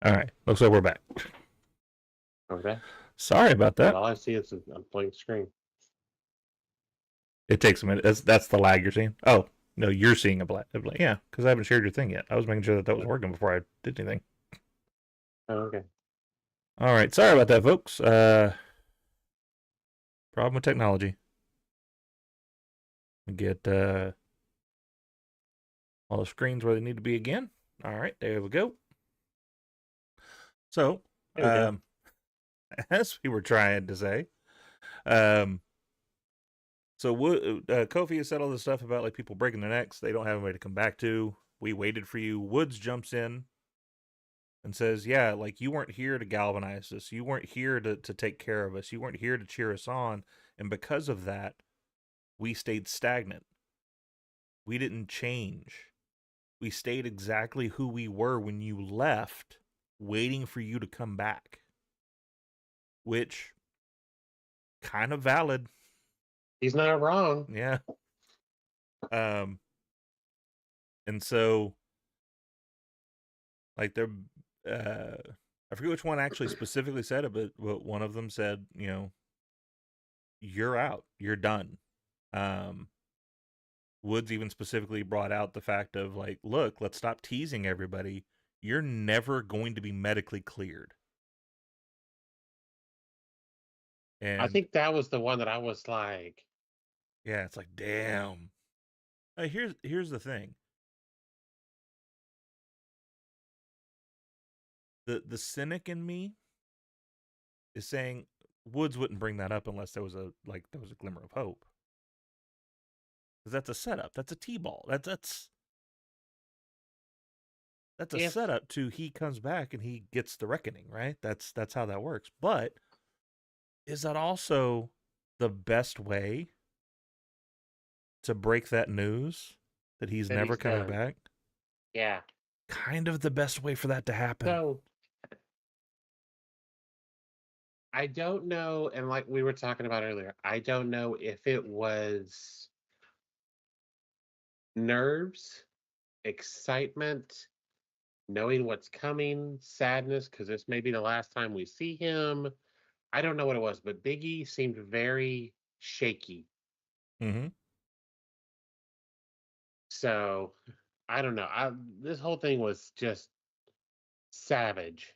All right. Looks like we're back. Okay. Sorry about But that. all I see is a blank screen. It takes a minute. That's the lag you're seeing. Oh, no, you're seeing a black. Yeah, because I haven't shared your thing yet. I was making sure that that was working before I did anything. Oh, okay. All right. Sorry about that, folks. Problem with technology. Get all the screens where they need to be again. All right. There we go. So, There we go. as we were trying to say, um, so Kofi has said all this stuff about like people breaking their necks. They don't have anybody to come back to. We waited for you. Woods jumps in and says, "Yeah, like you weren't here to galvanize us. You weren't here to take care of us. You weren't here to cheer us on. And because of that, we stayed stagnant. We didn't change. We stayed exactly who we were when you left, waiting for you to come back." Which kind of valid. He's not wrong. Yeah. Um and so like they're I forget which one actually specifically said it, but one of them said, you're out. You're done. Um Woods even specifically brought out the fact of like, look, let's stop teasing everybody. You're never going to be medically cleared. I And think that was the one that I was like, yeah, it's like, damn. Here's the thing. The cynic in me is saying Woods wouldn't bring that up unless there was a glimmer of hope. Because that's a setup. That's a T-ball. That's a if setup to he comes back and he gets the reckoning, right? That's how that works. But is that also the best way to break that news that he's that never he's coming done. back? Yeah. Kind of the best way for that to happen. So I don't know, and like we were talking about earlier, I don't know if it was nerves, excitement, knowing what's coming, sadness, because this may be the last time we see him. I don't know what it was, but Biggie seemed very shaky. Mm-hmm. So I don't know. This whole thing was just savage.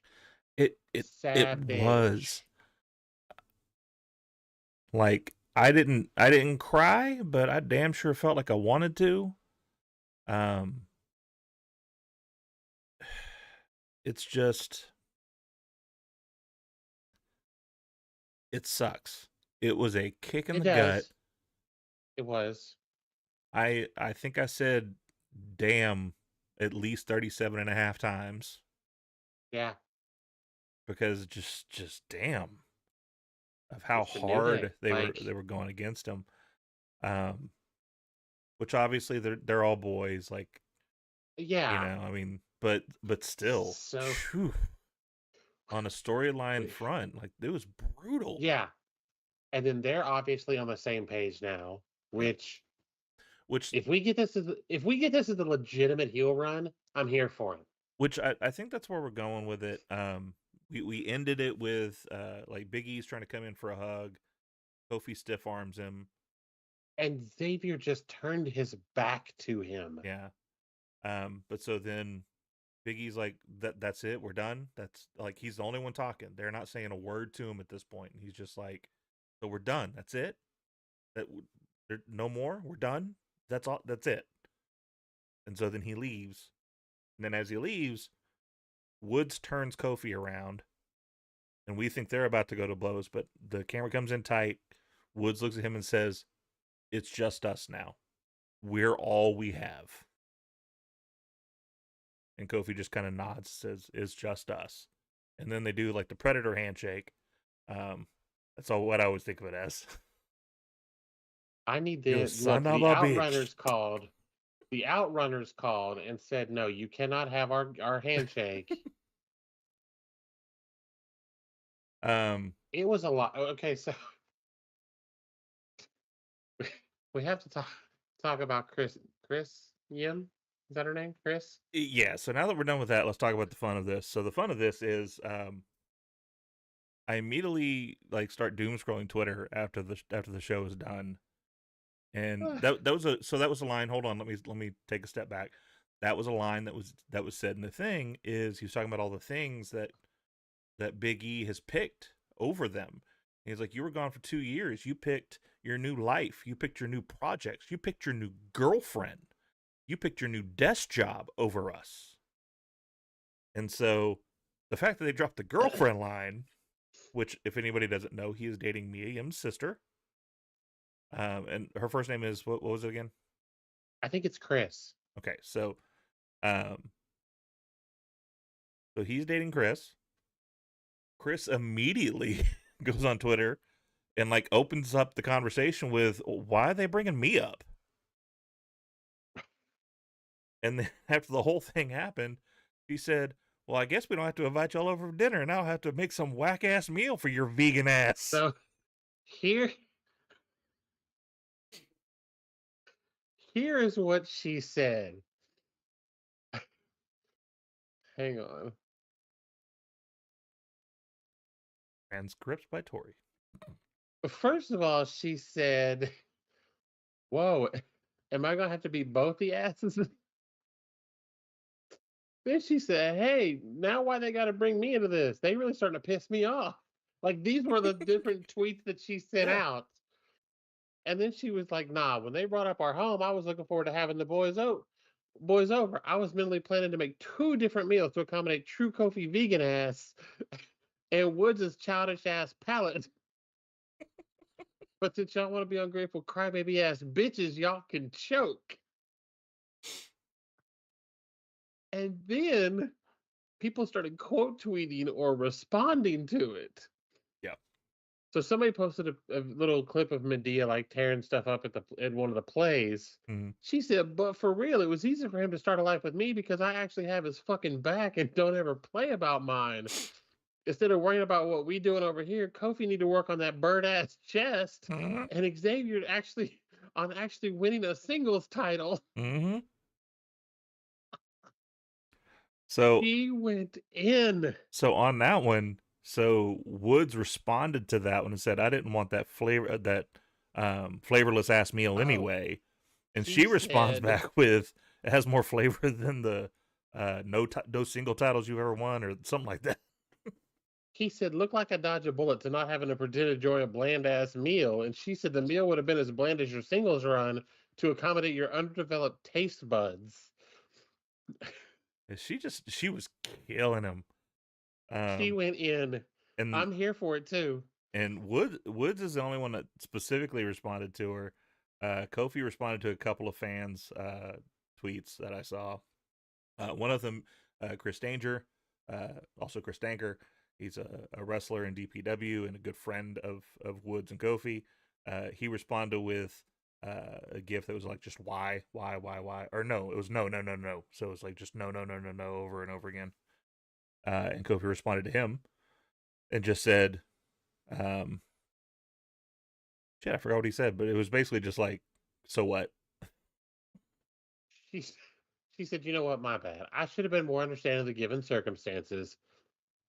It was Savage. like I didn't cry, but I damn sure felt like I wanted to. Um, it's just it sucks. It was a kick in It the gut. does. It was. I think I said damn at least 37 and a half times Yeah. because just damn of how It's the new day. hard they were going against him. Um, which obviously they're all boys, like, Yeah. I mean, but still, So phew, on a storyline front, like it was brutal. yeah. And then they're obviously on the same page now, Yep. which Which if we get this as a legitimate heel run, I'm here for it. which I think that's where we're going with it. We ended it with like Big E's trying to come in for a hug. Kofi stiff arms him. And Xavier just turned his back to him. Yeah. But so then Big E's like, that's it, we're done. That's like he's the only one talking. They're not saying a word to him at this point. And he's just like, so we're done. That's it. That there no more. We're done. That's all. That's it. And so then he leaves. And then as he leaves, Woods turns Kofi around, and we think they're about to go to blows. But the camera comes in tight. Woods looks at him and says, "It's just us now. We're all we have." And Kofi just kind of nods, says, "It's just us." And then they do like the Predator handshake. Um, that's all what I always think of it as. I need You to son look. of a bitch. The Outrunners called and said, "No, you cannot have our handshake." Um, It was a lot. Okay, so we have to talk about Chris Yim. Is that her name? Chris? Yeah. So now that we're done with that, let's talk about the fun of this. So the fun of this is, I immediately like start doom scrolling Twitter after the show is done, and that was a line. Hold on, let me take a step back. That was a line that was said in the thing. Is he was talking about all the things that Big E has picked over them. He's like, you were gone for 2 years. You picked your new life. You picked your new projects. You picked your new girlfriend. You picked your new desk job over us. And so the fact that they dropped the girlfriend line, which, if anybody doesn't know, he is dating Mia Yim's sister. And her first name is, what was it again? I think it's Chris. Okay, um, so he's dating Chris. Chris immediately goes on Twitter and like opens up the conversation with, why are they bringing me up? And then after the whole thing happened, he said, well, I guess we don't have to invite y'all over for dinner, and I'll have to make some whack ass meal for your vegan ass. So here here is what she said. Hang on. Transcripts by Tori. First of all, she said, whoa, am I gonna have to beat both the asses? Then she said, hey, now why they gotta bring me into this? They really starting to piss me off. Like these were the different tweets that she sent out. And then she was like, nah, when they brought up our home, I was looking forward to having the boys over. I was mentally planning to make 2 different meals to accommodate true Kofi vegan ass and Woods' childish ass palate. But since y'all want to be ungrateful crybaby ass bitches, y'all can choke. And then people started quote tweeting or responding to it. Yeah. So somebody posted a little clip of Medea like tearing stuff up at one of the plays. Mm-hmm. She said, "But for real, it was easy for him to start a life with me because I actually have his fucking back and don't ever play about mine. Instead of worrying about what we doing over here, Kofi need to work on that bird ass chest, Mm-hmm. and Xavier actually winning a singles title." Mm-hmm. So He went in. so on that one, so Woods responded to that one and said, I didn't want that flavorless ass meal Oh, anyway. And he she responds said back with, it has more flavor than the no single titles you've ever won, or something like that. he said, "Look like I dodged a bullet to not having to pretend to enjoy a bland ass meal." And she said, "The meal would have been as bland as your singles run to accommodate your underdeveloped taste buds." She was killing him. She Um, went in. and I'm here for it too. Woods is the only one that specifically responded to her. Kofi responded to a couple of fans' tweets that I saw. One of them, Chris Danger, also Chris Danker. He's a wrestler in DPW and a good friend of Woods and Kofi. He responded with a gif that was like just why, or no, it was no, no, no, no. So it was like just no, no, no, no, no over and over again. And Kofi responded to him and just said, um, shit, I forgot what he said, but it was basically just like, so what? She she said, "You know what? My bad. I should have been more understanding of the given circumstances.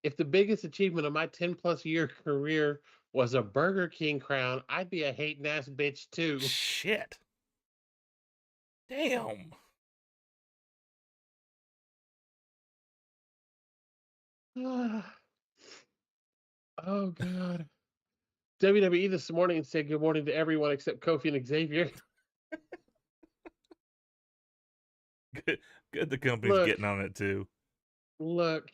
If the biggest achievement of my 10+ year career was a Burger King crown, I'd be a hating ass bitch too." Shit. Damn. Oh god. WWE this morning said good morning to everyone except Kofi and Xavier. Good, good. The company's Look, getting on it too. look,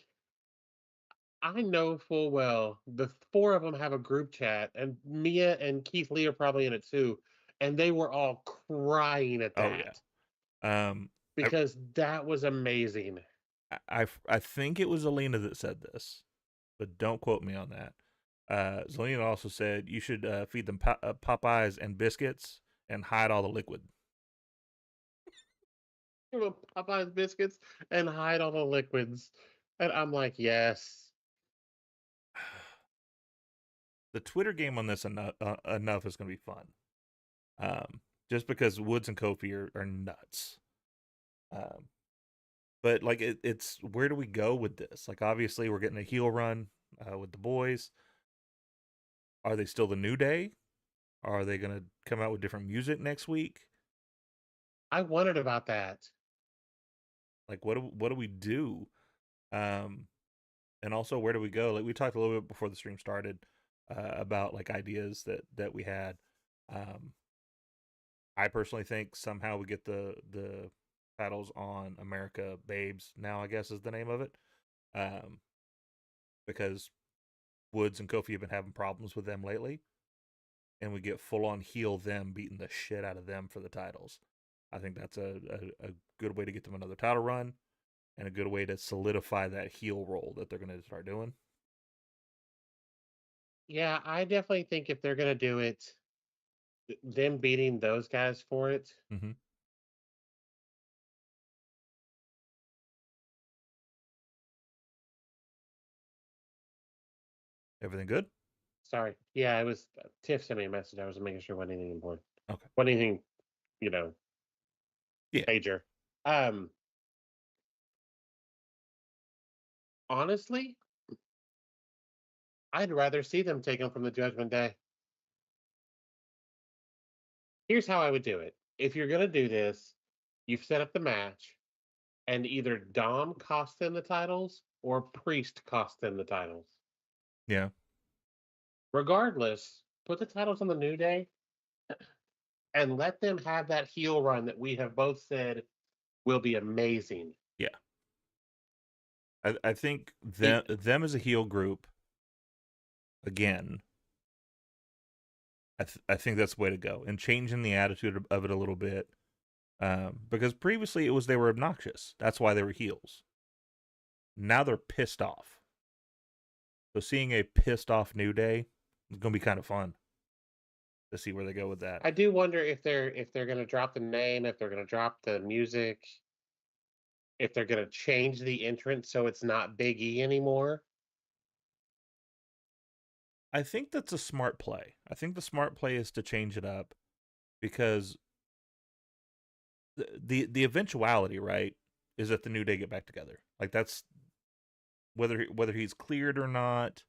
I know full well the 4 of them have a group chat, and Mia and Keith Lee are probably in it too. And they were all crying at Oh yeah. that Um, I, because that was amazing. I think it was Alina that said this, but don't quote me on that. Zelina also said you should feed them Popeyes and biscuits and hide all the liquid. Give 'em Popeye's biscuits and hide all the liquids. And I'm like, yes. The Twitter game on this enough is going to be fun. Just because Woods and Kofi are nuts. But like it's where do we go with this? Like obviously we're getting a heel run with the boys. Are they still the New Day? Are they going to come out with different music next week? I wondered about that. Like what do we do? Um, and also where do we go? Like we talked a little bit before the stream started about like ideas that we had. Um, I personally think somehow we get the titles on America Babes now. I guess is the name of it, um, because Woods and Kofi have been having problems with them lately, and we get full on heel them beating the shit out of them for the titles. I think that's a good way to get them another title run and a good way to solidify that heel role that they're going to start doing. Yeah, I definitely think if they're gonna do it, them beating those guys for it. Mm-hmm. Everything good? Sorry. Yeah, it was Tiff sent me a message. I was making sure wasn't anything important. Okay. Wasn't anything, you know, Yeah. major. Um, Honestly, I'd rather see them take them from the Judgment Day. Here's how I would do it. If you're gonna do this, you've set up the match, and either Dom costs them the titles or Priest costs them the titles. Yeah. Regardless, put the titles on the New Day and let them have that heel run that we have both said will be amazing. Yeah. I think It them as a heel group again. I think that's the way to go, and changing the attitude of it a little bit, because previously it was they were obnoxious. That's why they were heels. Now they're pissed off. So seeing a pissed off New Day is going to be kind of fun to see where they go with that. I do wonder if they're gonna drop the name, if they're gonna drop the music, if they're gonna change the entrance so it's not Big E anymore. I think that's a smart play. I think the smart play is to change it up because the eventuality, right, is that the New Day get back together. Like that's whether he's cleared or not.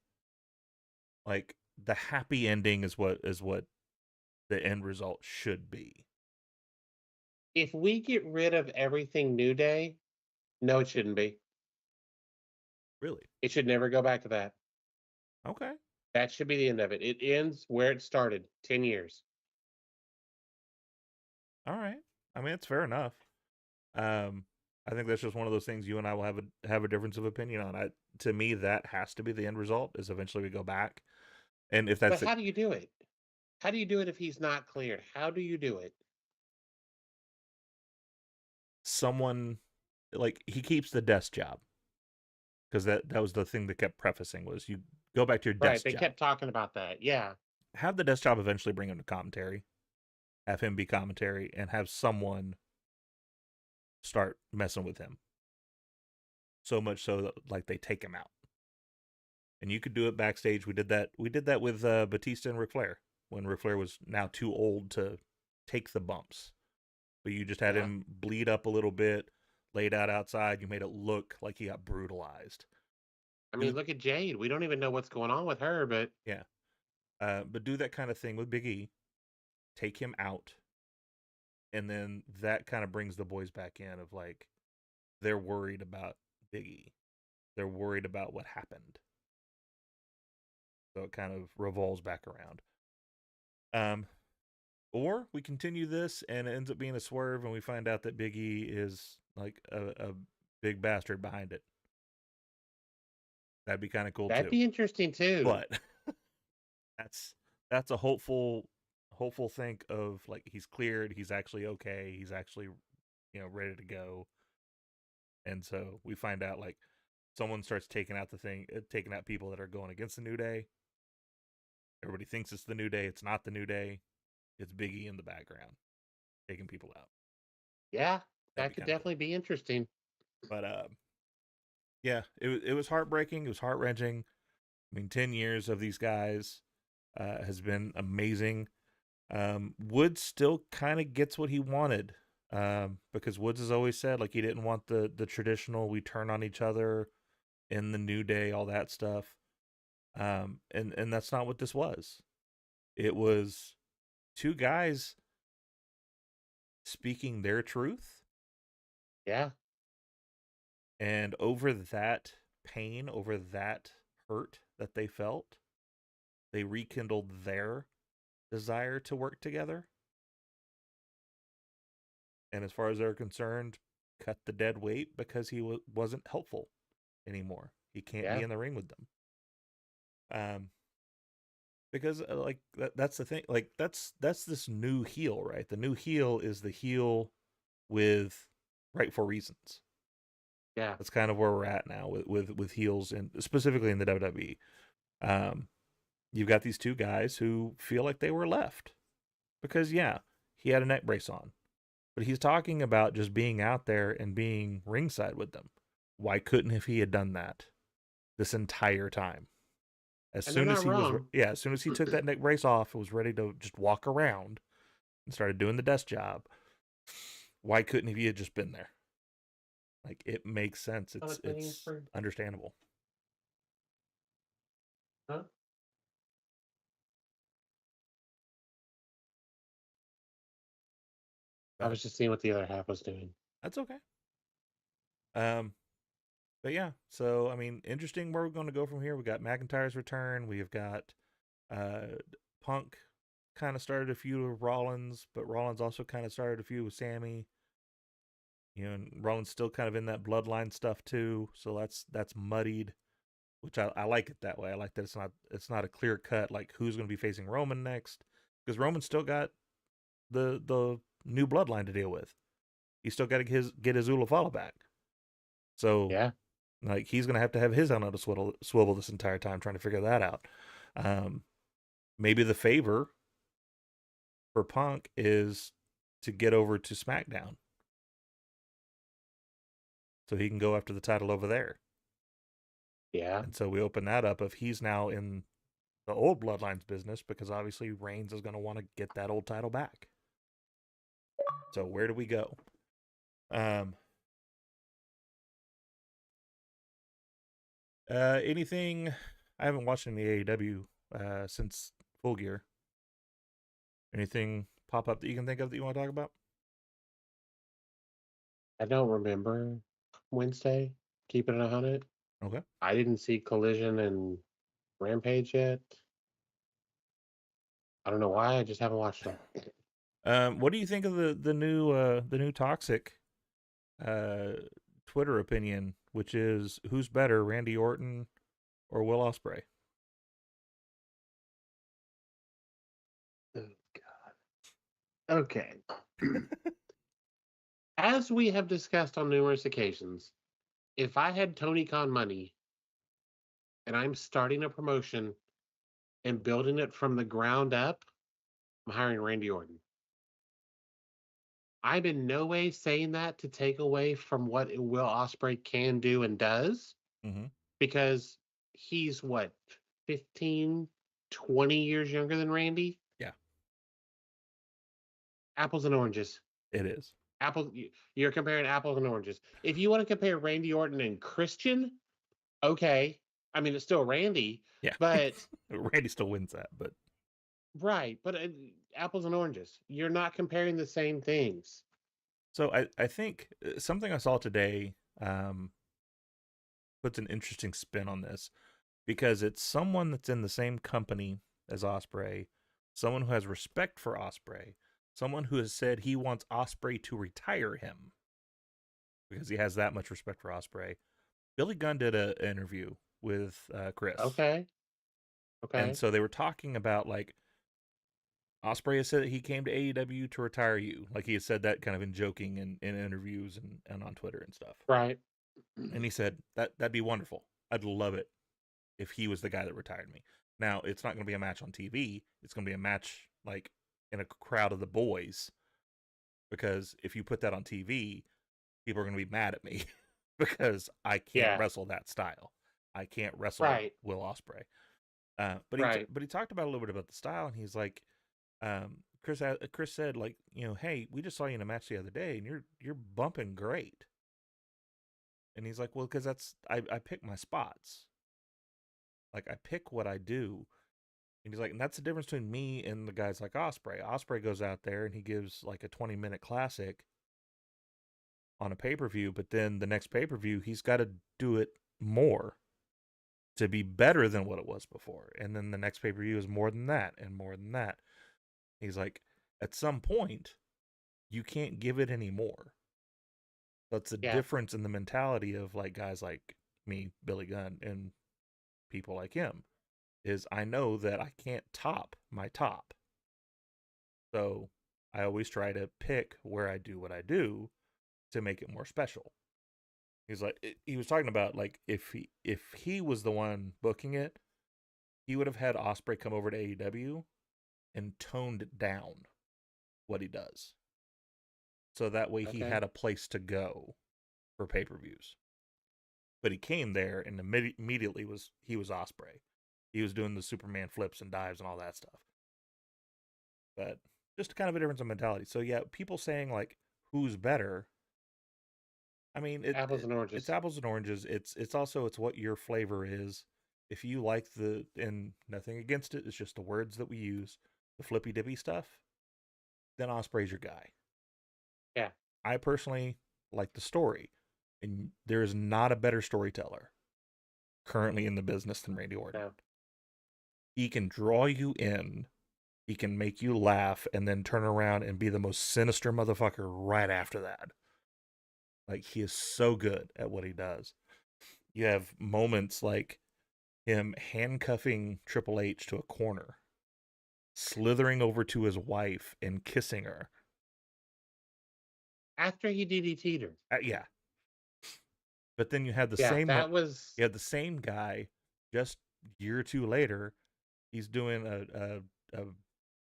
Like the happy ending is what the end result should be. If we get rid of everything New Day, no, it shouldn't be. Really? It should never go back to that. Okay. That should be the end of it. It ends where it started, 10 years. All right. I mean, it's fair enough. Um, I think that's just one of those things you and I will have a difference of opinion on. To me, that has to be the end result. Is eventually we go back, and if But that's how do you do it? How do you do it if he's not cleared? How do you do it? someone like he keeps the desk job because that was the thing that kept prefacing was you go back to your Right, desk they job. kept talking about that. Yeah. Have the desk job eventually bring him to commentary, have him be commentary, and have someone start messing with him. So much so that like they take him out. And you could do it backstage. We did that. We did that with Batista and Ric Flair when Ric Flair was now too old to take the bumps. But you just had Yeah. him bleed up a little bit, laid out outside. You made it look like he got brutalized. I mean, Do look at Jade. We don't even know what's going on with her, but yeah, but do that kind of thing with Big E. Take him out, and then that kind of brings the boys back in. Of like, they're worried about Big E. They're worried about what happened. So it kind of revolves back around. Um, Or we continue this and it ends up being a swerve and we find out that Big E is like a big bastard behind it. That'd be kind of cool that'd too. be interesting too. But that's that's a hopeful think of like he's cleared, he's actually okay, he's actually ready to go. And so we find out like someone starts taking out people that are going against the New Day. Everybody thinks it's the New Day, it's not the New Day. It's Big E in the background taking people out. Yeah, That'd that be could kind of cool. definitely be interesting. But yeah, it was heartbreaking. It was heart wrenching. I mean, 10 years of these guys has been amazing. Wood still kind of gets what he wanted Because Woods has always said like he didn't want the traditional we turn on each other in the New Day, all that stuff. And that's not what this was. It was two guys speaking their truth, Yeah. and over that pain, over that hurt that they felt, they rekindled their desire to work together. And as far as they're concerned, cut the dead weight because he wasn't helpful anymore. He can't be Yeah. in the ring with them. Because like that's the thing. Like that's this new heel, right? The new heel is the heel with rightful reasons. Yeah. That's kind of where we're at now with heels, and specifically in the WWE. Um, you've got these two guys who feel like they were left because yeah, he had a neck brace on, but he's talking about just being out there and being ringside with them. Why couldn't have he had done that this entire time? As And they're soon as not he was, wrong. yeah, as soon as he took that neck brace off and was ready to just walk around and started doing the desk job, why couldn't he have just been there? Like it makes sense. I was waiting It's for, understandable. huh? I But was just seeing what the other half was doing. that's okay. Um, but yeah, so I mean, interesting where we're going to go from here. We got McIntyre's return. We've got Punk kind of started a feud with Rollins, but Rollins also kind of started a feud with Sammy. You know, and Rollins still kind of in that bloodline stuff too. So that's muddied, which I like it that way. I like that it's not a clear cut like who's going to be facing Roman next, because Roman's still got the new bloodline to deal with. He's still got to get his Ulafala back. So Yeah. like he's gonna have to have his on a swivel this entire time trying to figure that out. Um, maybe the favor for Punk is to get over to SmackDown so he can go after the title over there. Yeah. And so we open that up if he's now in the old Bloodlines business because obviously Reigns is going to want to get that old title back. So where do we go? Um, anything? I haven't watched any AEW since Full Gear. Anything pop up that you can think of that you want to talk about? I don't remember Wednesday. Keeping it 100. Okay. I didn't see Collision and Rampage yet. I don't know why. I just haven't watched them. What do you think of the new Toxic uh, Twitter opinion, which is who's better, Randy Orton or Will Ospreay? Oh, God. Okay. As we have discussed on numerous occasions, if I had Tony Khan money and I'm starting a promotion and building it from the ground up, I'm hiring Randy Orton. I'm in no way saying that to take away from what Will Ospreay can do and does, Mm-hmm. because he's what, 15, 20 years younger than Randy? Yeah, Apples and oranges. it is. You're comparing apples and oranges. If you want to compare Randy Orton and Christian, okay. I mean, it's still Randy, Yeah, but Randy still wins that, but right. But apples and oranges. You're not comparing the same things. so I think something I saw today puts an interesting spin on this because it's someone that's in the same company as Osprey, someone who has respect for Osprey, someone who has said he wants Osprey to retire him because he has that much respect for Osprey. Billy Gunn did an interview with Chris, Okay. and Okay. so they were talking about like Osprey has said that he came to AEW to retire you, like he has said that kind of in joking in interviews and on Twitter and stuff. Right. And he said that'd be wonderful. I'd love it if he was the guy that retired me. Now it's not going to be a match on TV. It's going to be a match like in a crowd of the boys because if you put that on TV, people are going to be mad at me because I can't Yeah. wrestle that style. I can't wrestle Right. Will Osprey. But Right. he talked about a little bit about the style, and he's like, Chris said, like, hey, we just saw you in a match the other day, and you're bumping great. And he's like, well, because I pick my spots. Like, I pick what I do. And he's like, and that's the difference between me and the guys like Osprey. Osprey goes out there and he gives like a 20-minute classic on a pay-per-view, but then the next pay-per-view he's got to do it more to be better than what it was before. And then the next pay-per-view is more than that and more than that. He's like, at some point, you can't give it any more. That's the difference in the mentality of like guys like me, Billy Gunn, and people like him. Is I know that I can't top my top. So I always try to pick where I do what I do to make it more special. He's like, he was talking about like if he was the one booking it, he would have had Osprey come over to AEW and toned down what he does. So that way he had a place to go for pay-per-views. But he came there and immediately was Osprey. He was doing the Superman flips and dives and all that stuff. But just kind of a difference in mentality. So yeah, people saying like who's better. I mean, apples and oranges. It's apples and oranges. It's also it's what your flavor is. If you like and nothing against it, it's just the words that we use, the flippy dippy stuff, then Osprey's your guy. Yeah. I personally like the story, and there is not a better storyteller currently in the business than Randy Orton. No. He can draw you in, he can make you laugh, and then turn around and be the most sinister motherfucker right after that. Like, he is so good at what he does. You have moments like him handcuffing Triple H to a corner, slithering over to his wife and kissing her. After he DDT'd her. Yeah. But then you had the you had the same guy just a year or two later. He's doing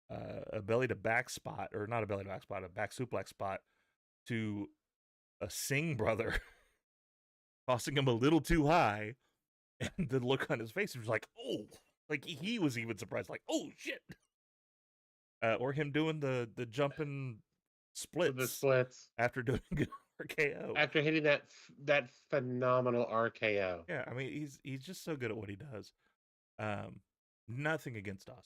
a belly to back spot, or not a belly to back spot, a back suplex spot to a Singh brother, tossing him a little too high, and the look on his face was like, oh, like he was even surprised, like, oh shit. Or him doing the jumping splits, the splits after doing RKO, after hitting that phenomenal RKO. Yeah, I mean he's just so good at what he does. Nothing against Osprey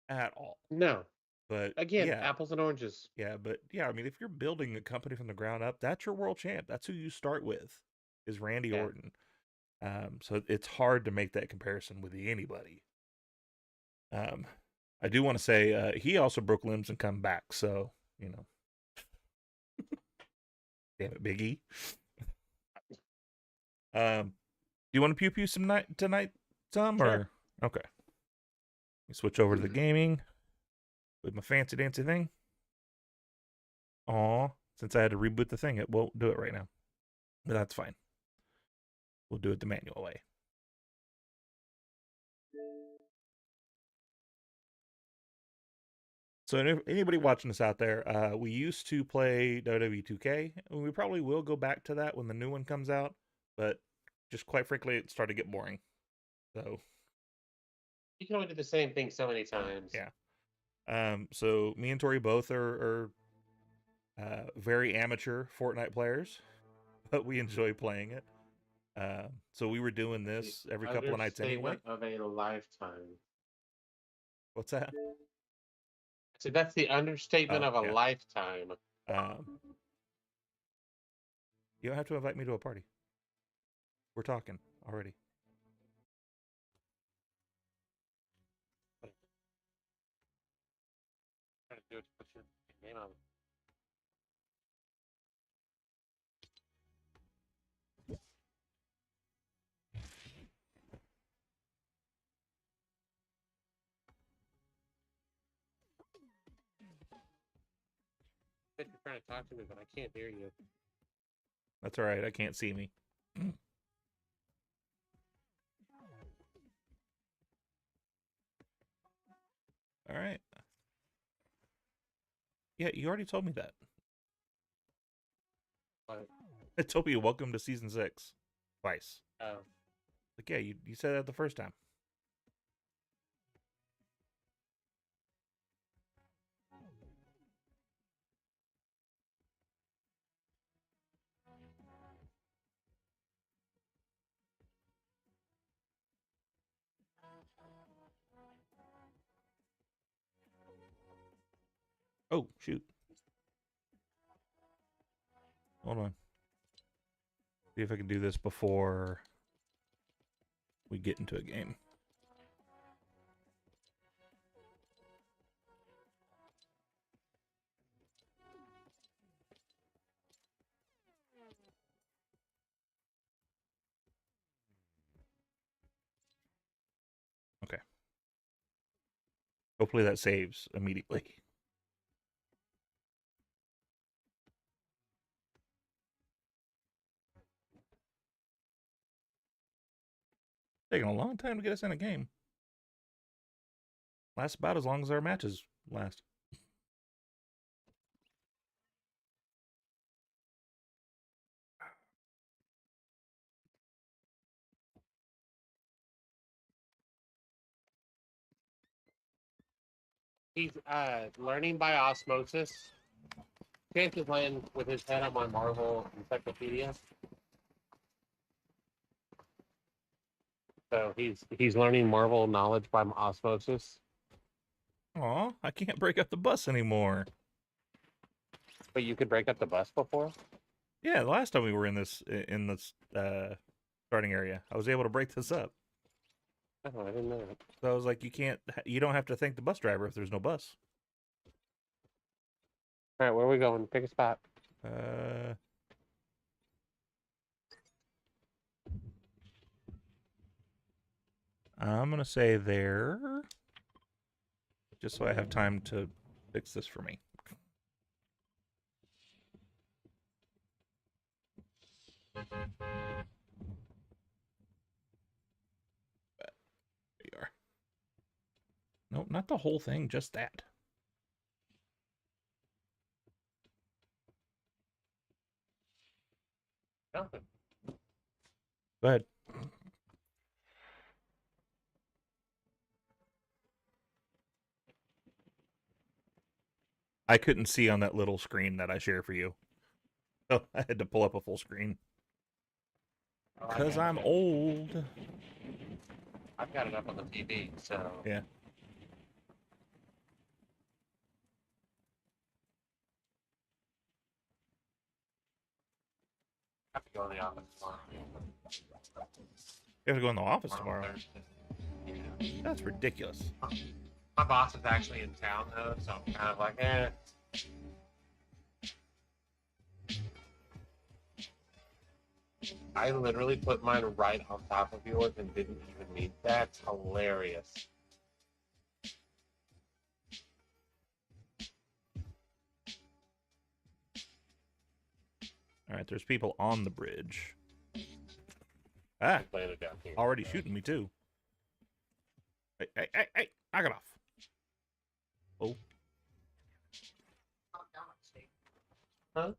at all. No, but again, apples and oranges. Yeah, but yeah, I mean, if you're building a company from the ground up, that's your world champ. That's who you start with, is Randy Orton. So it's hard to make that comparison with anybody. I do want to say he also broke limbs and come back. So damn it, Big E. Do you want to pew pew some tonight, Tom? Sure. Or okay, we switch over to the gaming with my fancy dancy thing. Aw, since I had to reboot the thing, it won't do it right now, but that's fine. We'll do it the manual way. So anybody watching this out there, we used to play WWE 2K, and we probably will go back to that when the new one comes out, but just quite frankly, it started to get boring. So you can only do the same thing so many times. Yeah. So me and Tori both are very amateur Fortnite players, but we enjoy playing it. So we were doing this every couple of nights anyway. Of a lifetime. What's that? So that's the understatement of a lifetime. You don't have to invite me to a party. We're talking already. Trying to do it to put your name on. You're trying to talk to me, but I can't hear you. That's all right. I can't see me. All right. Yeah, you already told me that. What? I told you welcome to season 6 twice. Oh. Like, yeah, you said that the first time. Oh, shoot. Hold on. See if I can do this before we get into a game. Okay. Hopefully that saves immediately. Taking a long time to get us in a game. Lasts about as long as our matches last. He's learning by osmosis. Chance is laying with his head on my Marvel encyclopedia. So he's learning Marvel knowledge by osmosis. Aw, I can't break up the bus anymore. But you could break up the bus before? Yeah, the last time we were in this starting area, I was able to break this up. Oh, I didn't know that. So I was like, you don't have to thank the bus driver if there's no bus. All right, where are we going? Pick a spot. Uh, I'm gonna say there, just so I have time to fix this for me. There you are. Nope, not the whole thing, just that. Oh. Go ahead. I couldn't see on that little screen that I share for you. So I had to pull up a full screen. Because I'm old. I've got it up on the TV, so. Yeah. I have to go in the office tomorrow. You have to go in the office tomorrow. Thursday. Yeah. That's ridiculous. My boss is actually in town, though, so I'm kind of like, eh. I literally put mine right on top of yours and didn't even mean that's hilarious. All right, there's people on the bridge. Ah, Landed down here. already shooting me too. Hey, knock it off. Oh. Huh?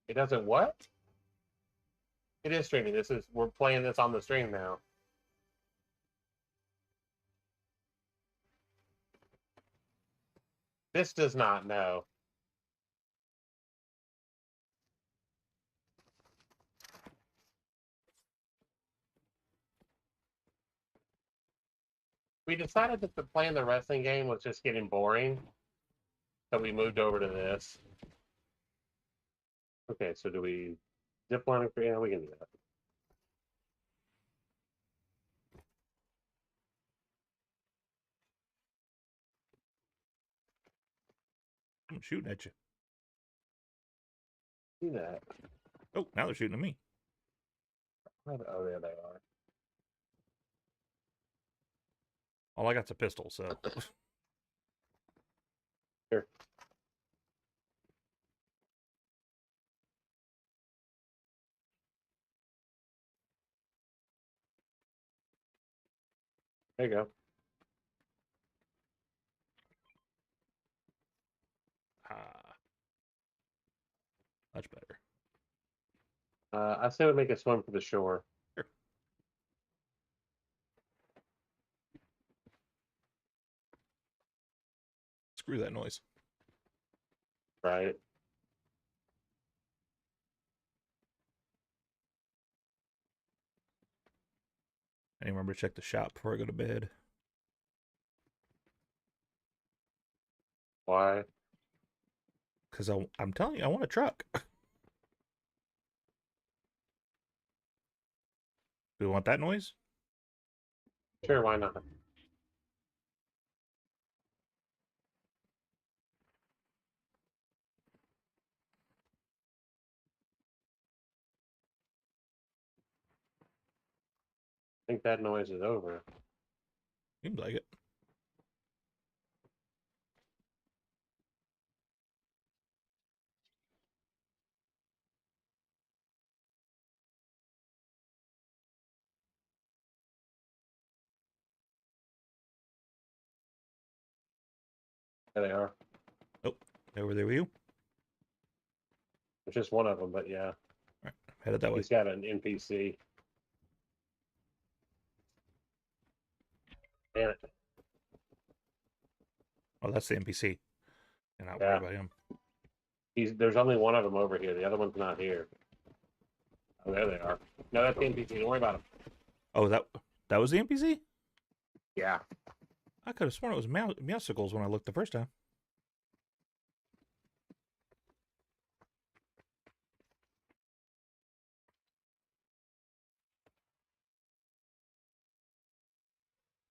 It doesn't what? It is streaming. We're playing this on the stream now. This does not know. We decided that playing the wrestling game was just getting boring, so we moved over to this. Okay, so do we zip line? Yeah, we can do that. I'm shooting at you. Do that. Oh, now they're shooting at me. Oh, there they are. All I got's a pistol, so. Here. There you go. Ah, much better. I say we make a swim for the shore. Sure. Screw that noise. Right. I remember to check the shop before I go to bed. Why? Because I'm telling you, I want a truck. Do we want that noise? Sure, why not? I think that noise is over. Seems like it. There they are. Oh, they were there with you. It's just one of them, but yeah, All right, headed that way. he's got an NPC. Damn it. Oh, that's the NPC. And not worry Yeah, about him. there's only one of them over here. The other one's not here. Oh, there they are. No, that's the NPC. Don't worry about him. Oh, that was the NPC? Yeah. I could have sworn it was Meowsicles when I looked the first time.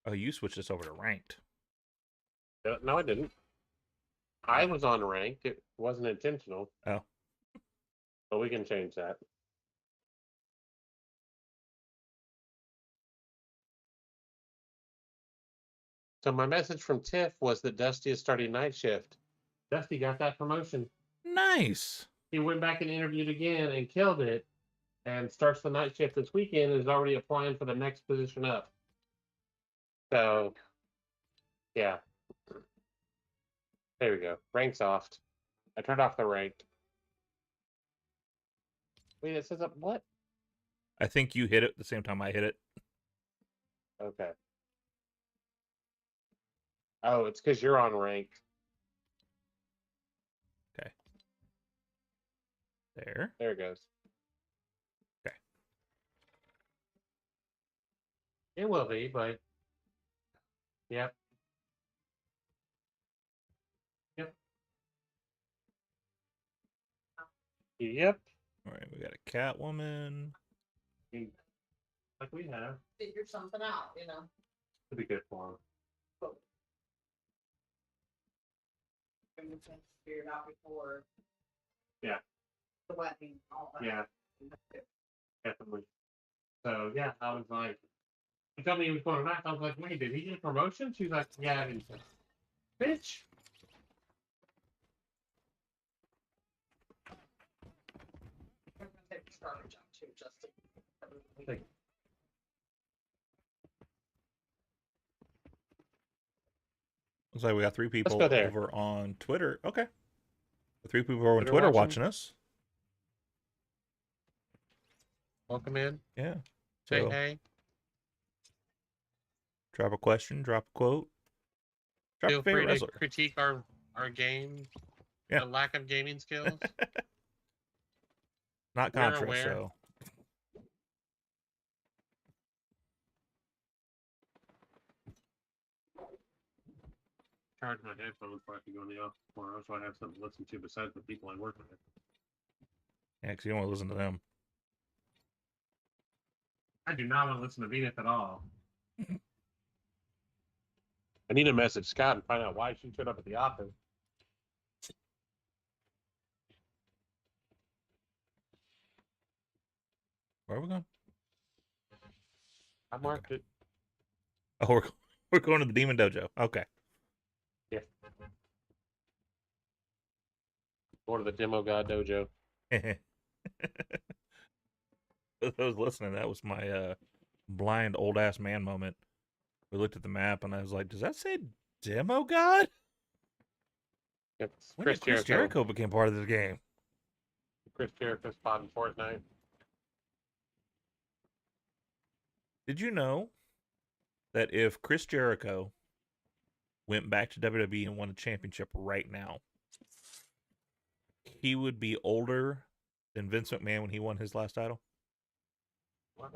Oh, you switched this over to ranked. No, I didn't. I was on ranked. It wasn't intentional. Oh. But we can change that. So my message from Tiff was that Dusty is starting night shift. Dusty got that promotion. Nice. He went back and interviewed again and killed it, and starts the night shift this weekend and is already applying for the next position up. So, yeah. There we go. Ranked soft. I turned off the ranked. Wait, it says up what? I think you hit it the same time I hit it. Okay. Oh, it's because you're on ranked. Okay. There. There it goes. Okay. It will be, but yep. Yep. Yep. All right, we got a Catwoman. Like we have. Figure something out, you know. It'd be good for him. And we can figure it out before. Yeah. The wedding, all that. Yeah, definitely. So yeah, I was like, he told me he was going back. I was like, wait, did he get a promotion? She's like, yeah, I didn't. Bitch. I'm gonna take the starter job too, just to. Like, Looks like we got 3 people go there. over on Twitter. Okay. 3 people over on Twitter Twitter watching. watching us. Welcome in. Yeah. Say So hey. drop a question, drop a quote. Drop Feel your favorite free to wrestler. critique our game. Yeah. The lack of gaming skills. Not We're Contra, aware. so. Charge my headphones before I can go in the office tomorrow, so I have something to listen to besides the people I work with. Yeah, because you don't want to listen to them. I do not want to listen to Venus at all. I need to message Scott and find out why she showed up at the office. Where are we going? I marked it. Oh, we're going to the Demon Dojo. Okay. Yeah. Going to the Demo God Dojo. I was listening. That was my blind old ass man moment. We looked at the map and I was like, "Does that say Demo God?" Yep. When Chris did Chris Jericho became part of this game? Chris Jericho spot in Fortnite. Did you know that if Chris Jericho went back to WWE and won a championship right now, he would be older than Vince McMahon when he won his last title? What?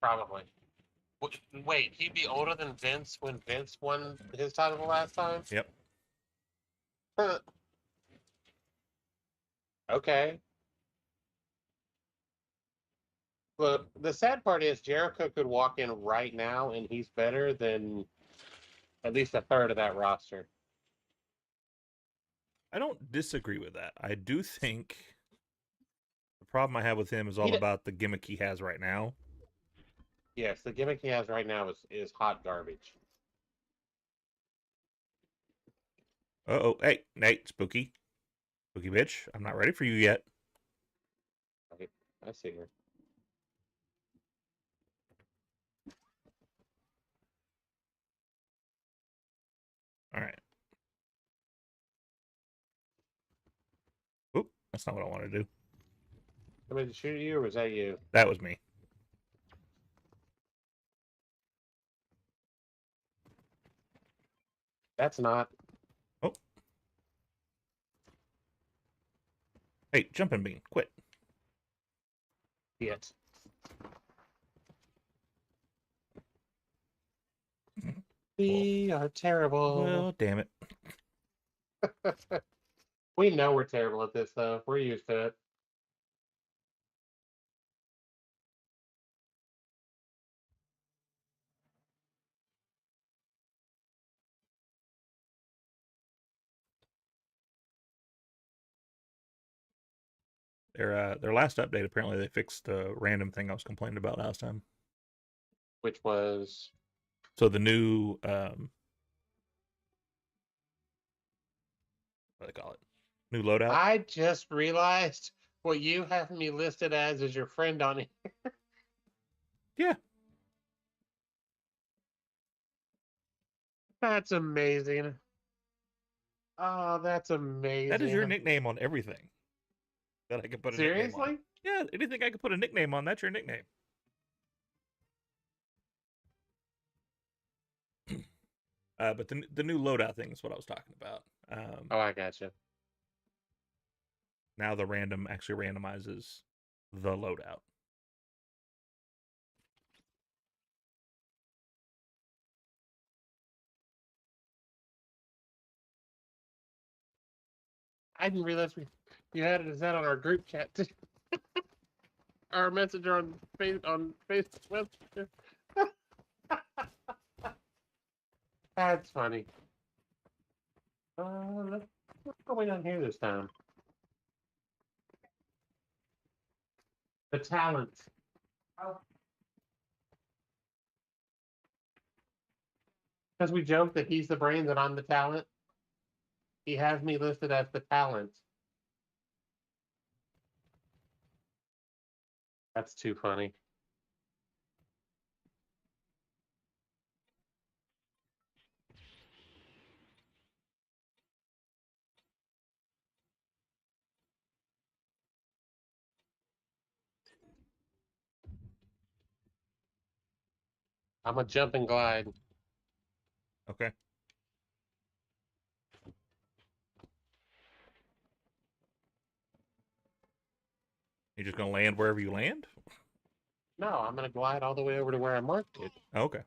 Probably. Wait, he'd be older than Vince when Vince won his title the last time? Yep. Huh. Okay. Look, the sad part is Jericho could walk in right now and he's better than at least a third of that roster. I don't disagree with that. I do think the problem I have with him is all He d- about the gimmick he has right now. Yes, the gimmick he has right now is hot garbage. Uh-oh. Hey, Nate, spooky. Spooky bitch. I'm not ready for you yet. Okay, I see her. All right. Oop, that's not what I want to do. Somebody shoot you, or was that you? That was me. That's not. Oh. Hey, jumping bean, quit. It. We are terrible. Well, damn it. We know we're terrible at this, though. We're used to it. Their last update, apparently they fixed the random thing I was complaining about last time. Which was. So the new what do they call it? New loadout. I just realized what you have me listed as is your friend on it. Yeah. That's amazing. Oh, that's amazing. That is your nickname on everything that I can put a nickname on. Seriously? Yeah, anything I can put a nickname on, that's your nickname. But the new loadout thing is what I was talking about. Oh, I gotcha. Now the random actually randomizes the loadout. I didn't realize you had it as that on our group chat too. Our messenger on Facebook. That's funny. What's going on here this time? The talent. Oh, Because we joke that he's the brains and I'm the talent. He has me listed as the talent. That's too funny. I'm a jump and glide. Okay. You're just gonna land wherever you land? No, I'm gonna glide all the way over to where I marked it. Okay.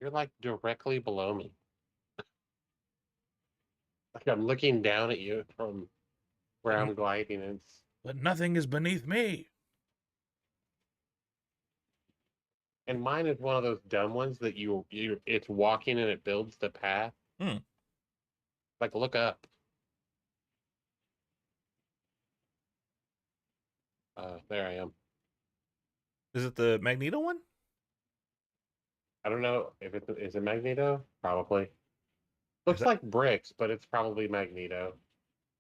You're like directly below me. Like I'm looking down at you from where I'm gliding. But nothing is beneath me. And mine is one of those dumb ones that it's walking and it builds the path. Hmm. Like look up. There I am. Is it the Magneto one? I don't know if is it Magneto? Probably. Is Looks that, like bricks, but it's probably Magneto.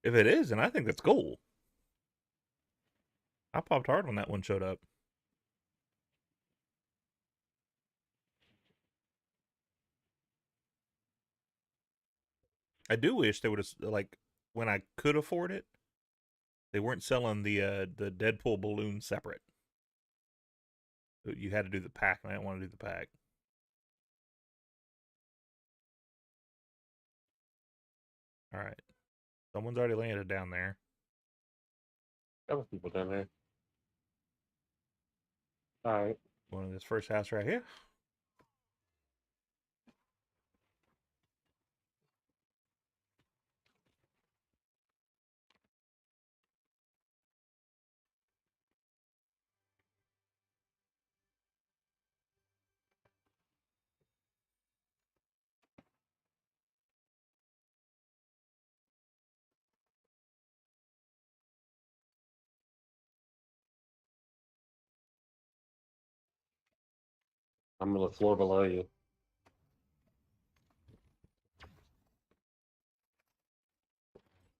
if it is, then I think that's cool. I popped hard when that one showed up. I do wish they would have, like, when I could afford it, they weren't selling the Deadpool balloon separate. You had to do the pack, and I didn't want to do the pack. All right. Someone's already landed down there. Couple people down there. All right. One of this first house right here. I'm on the floor below you.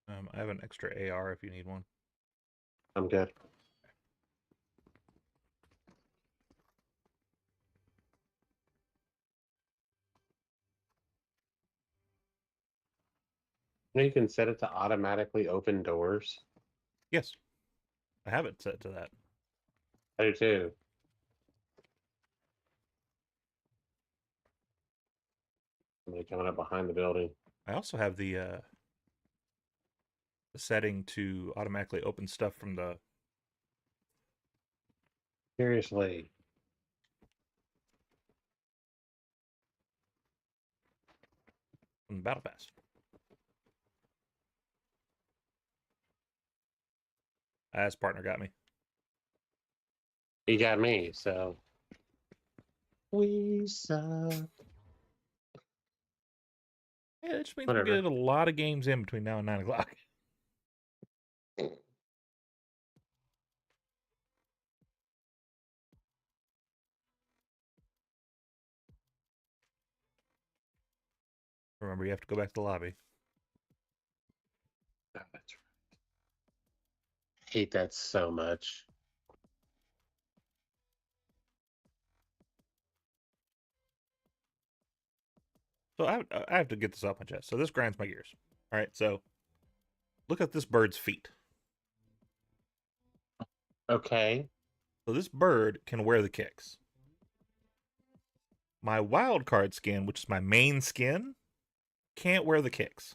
I have an extra AR if you need one. I'm good. You can set it to automatically open doors. Yes. I have it set to that. I do too. Somebody coming up behind the building. I also have the setting to automatically open stuff from the Seriously. Battle Pass. His partner got me. He got me, so. We suck. Yeah, it just means Whatever. we get a lot of games in between now and 9 o'clock. Remember, you have to go back to the lobby. Oh, that's right. Hate that so much. So I have to get this off my chest. So this grinds my gears. All right, so look at this bird's feet. Okay. So this bird can wear the kicks. My wild card skin, which is my main skin, can't wear the kicks.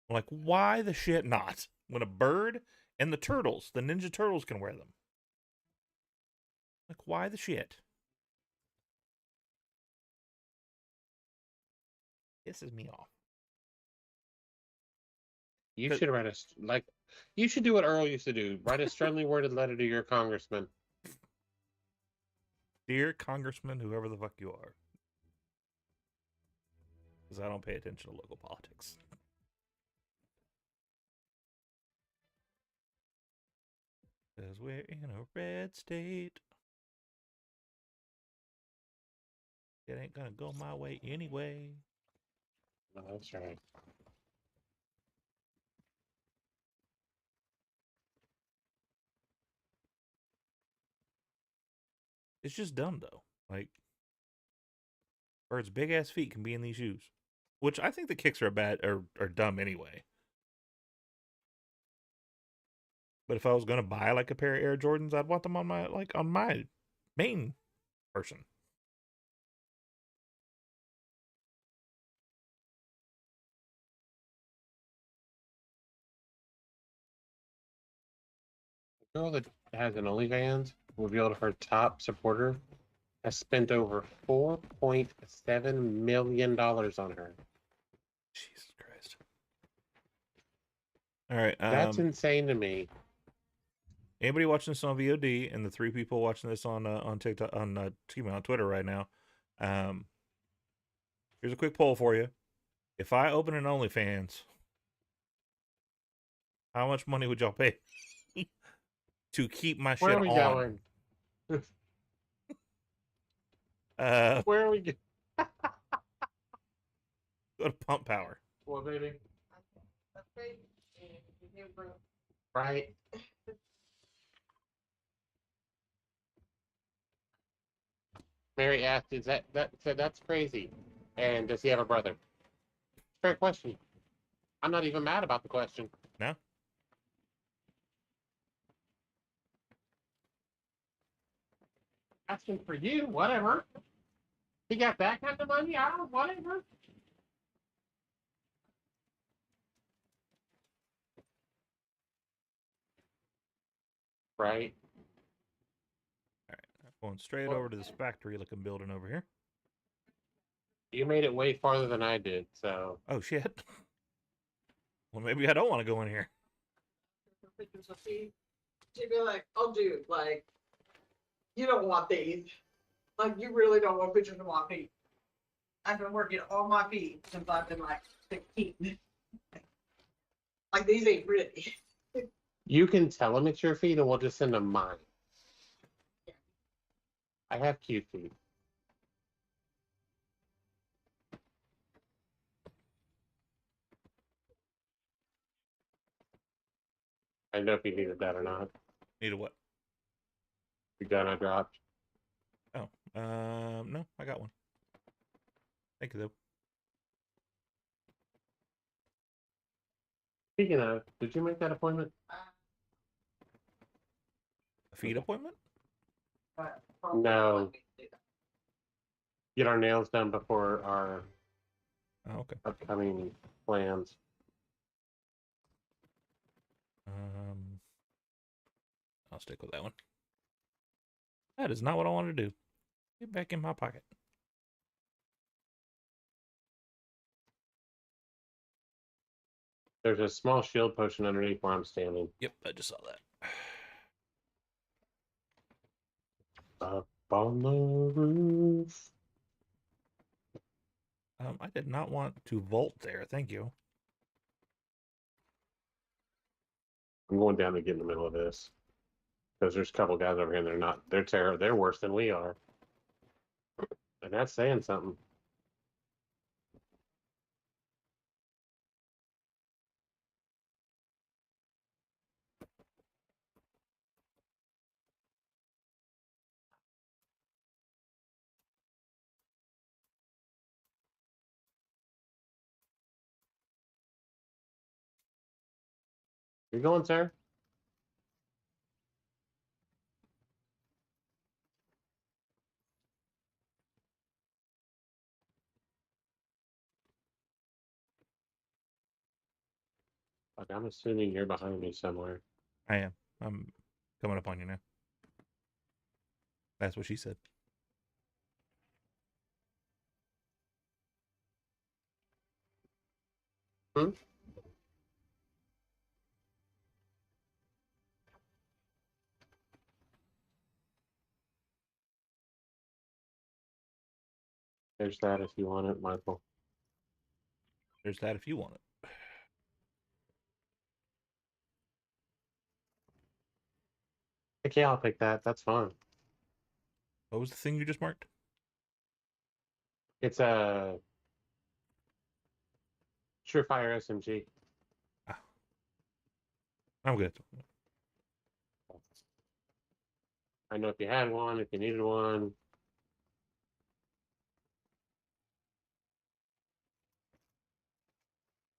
I'm like, why the shit not? When a bird and the turtles, the Ninja Turtles, can wear them. Like, why the shit? Pisses me off. You should write you should do what Earl used to do. Write a strongly worded letter to your congressman. Dear Congressman, whoever the fuck you are. Because I don't pay attention to local politics. Because we're in a red state. It ain't gonna go my way anyway. No, that's right. It's just dumb, though. Like, Bird's big ass feet can be in these shoes. Which I think the kicks are are dumb anyway. But if I was gonna buy like a pair of Air Jordans, I'd want them on my main person. The girl that has an OnlyFans revealed her top supporter has spent over $4.7 million on her. Jesus Christ. All right. That's insane to me. Anybody watching this on VOD, and the 3 people watching this on TikTok on Twitter right now, here's a quick poll for you. If I open an OnlyFans, how much money would y'all pay to keep my shit Where are we on? going? Go Where are we going? to Pump Power. What, baby? Right. Mary asked, "Is that's crazy?" And does he have a brother? fair question. I'm not even mad about the question. No? Asking for you, whatever. He got that kind of money, whatever. Right? Going straight over to this factory-looking building over here. You made it way farther than I did, so. Oh, shit. Well, maybe I don't want to go in here. She'd be like, "Oh, dude, like, you don't want these. Like, you really don't want pictures of my feet. I've been working on my feet since I've been like 16. Like, these ain't pretty." You can tell them it's your feet and we'll just send them mine. I have cute feet. I don't know if you needed that or not. Need a what? The gun I dropped. Oh, no, I got one. Thank you, though. Speaking of, did you make that appointment? A feed appointment? No. Get our nails done before our Oh, okay. upcoming plans. I'll stick with that one. That is not what I wanted to do. Get back in my pocket. There's a small shield potion underneath where I'm standing. Yep, I just saw that. Up on the roof. I did not want to vault there. Thank you. I'm going down to get in the middle of this. Because there's a couple guys over here and they're worse than we are. And that's saying something. You going, sir? Like, I'm assuming you're behind me somewhere. I am. I'm coming up on you now. That's what she said. Hmm? There's that if you want it, Michael. There's that if you want it. Heck yeah, I'll pick that. That's fine. What was the thing you just marked? It's a Surefire SMG. Ah. I'm good. I know if you had one, if you needed one.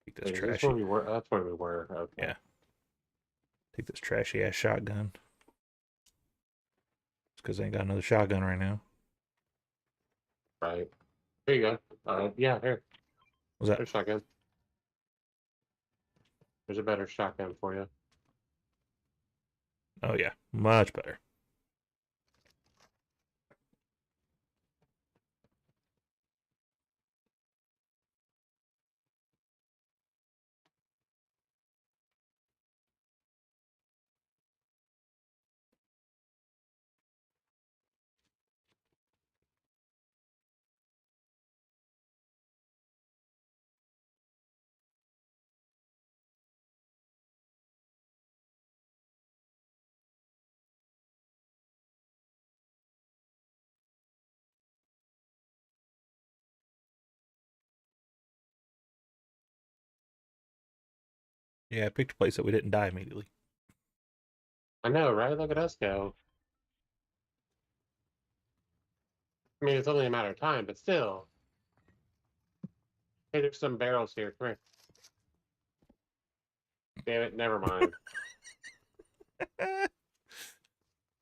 Take this Wait, is this trashy. where we were? That's where we were. Okay. Yeah. Take this trashy ass shotgun. It's because I ain't got another shotgun right now. Right. Here you go. Yeah, here. What's that? There's shotgun. There's a better shotgun for you. Oh yeah, much better. Yeah, I picked a place that we didn't die immediately. I know, right? Look at us go. I mean, it's only a matter of time, but still. Hey, there's some barrels here. Come here. Damn it, never mind.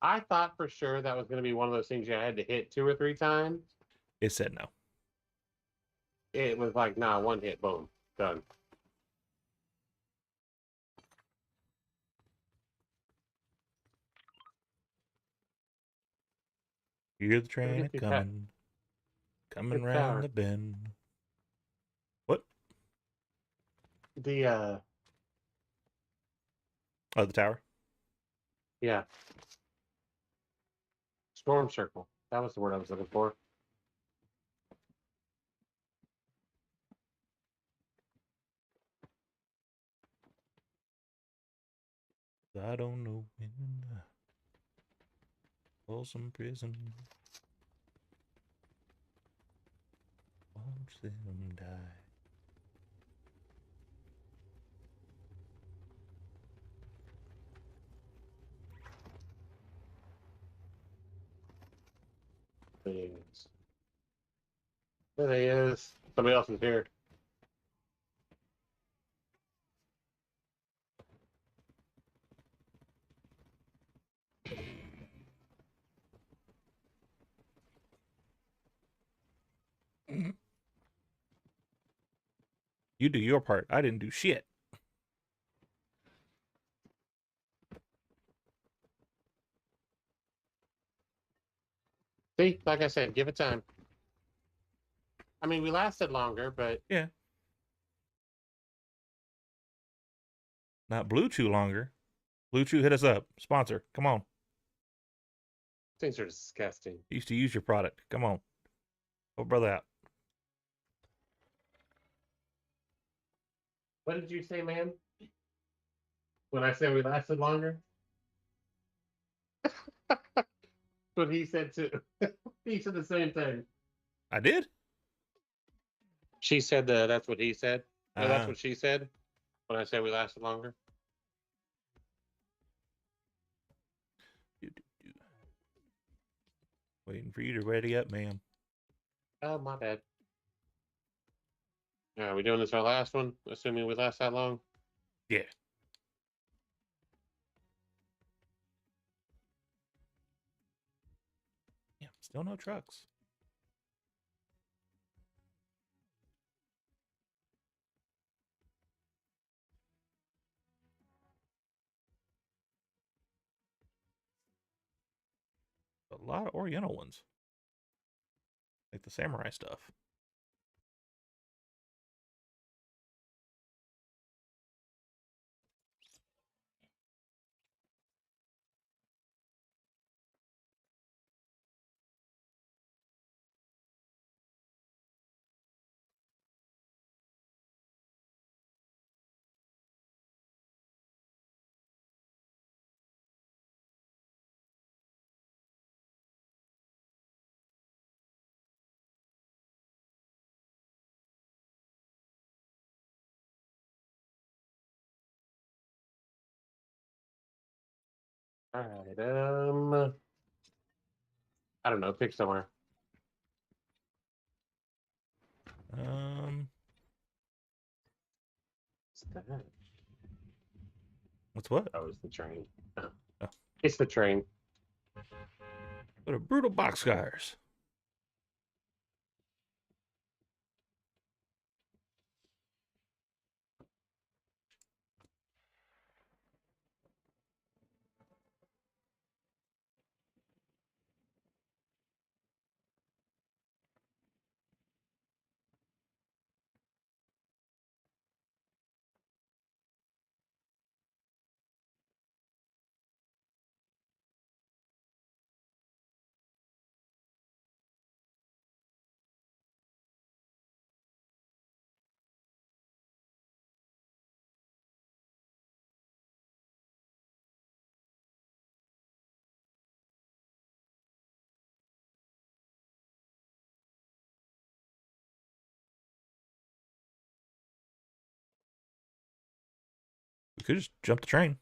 I thought for sure that was going to be one of those things you had to hit 2 or 3 times. It said no. It was like, nah, 1 hit, boom, done. You hear the train get the coming Get round tower. the bend. What? The Oh, the tower. yeah, storm circle. That was the word I was looking for. I don't know when. Folsom Prison. Watch them die. Things. There he is. Somebody else is here. You do your part. I didn't do shit. See, like I said, give it time. I mean, we lasted longer, but Yeah. Not Blue Chew longer. Blue Chew, hit us up. Sponsor. Come on. things are disgusting. Used to use your product. Come on. Oh, brother out. What did you say, man? When I said we lasted longer? That's what he said too. He said the same thing. I did? She said that's what he said. No, that's Ah. what she said when I said we lasted longer. Waiting for you to ready up, ma'am. Oh, my bad. Are we doing this our last one? Assuming we last that long? Yeah. Yeah, still no trucks. A lot of Oriental ones. Like the samurai stuff. All right. I don't know. Pick somewhere. What's that? What's what? Oh, it's the train. Oh. Oh. It's the train. What a brutal boxcars. We could just jump the train.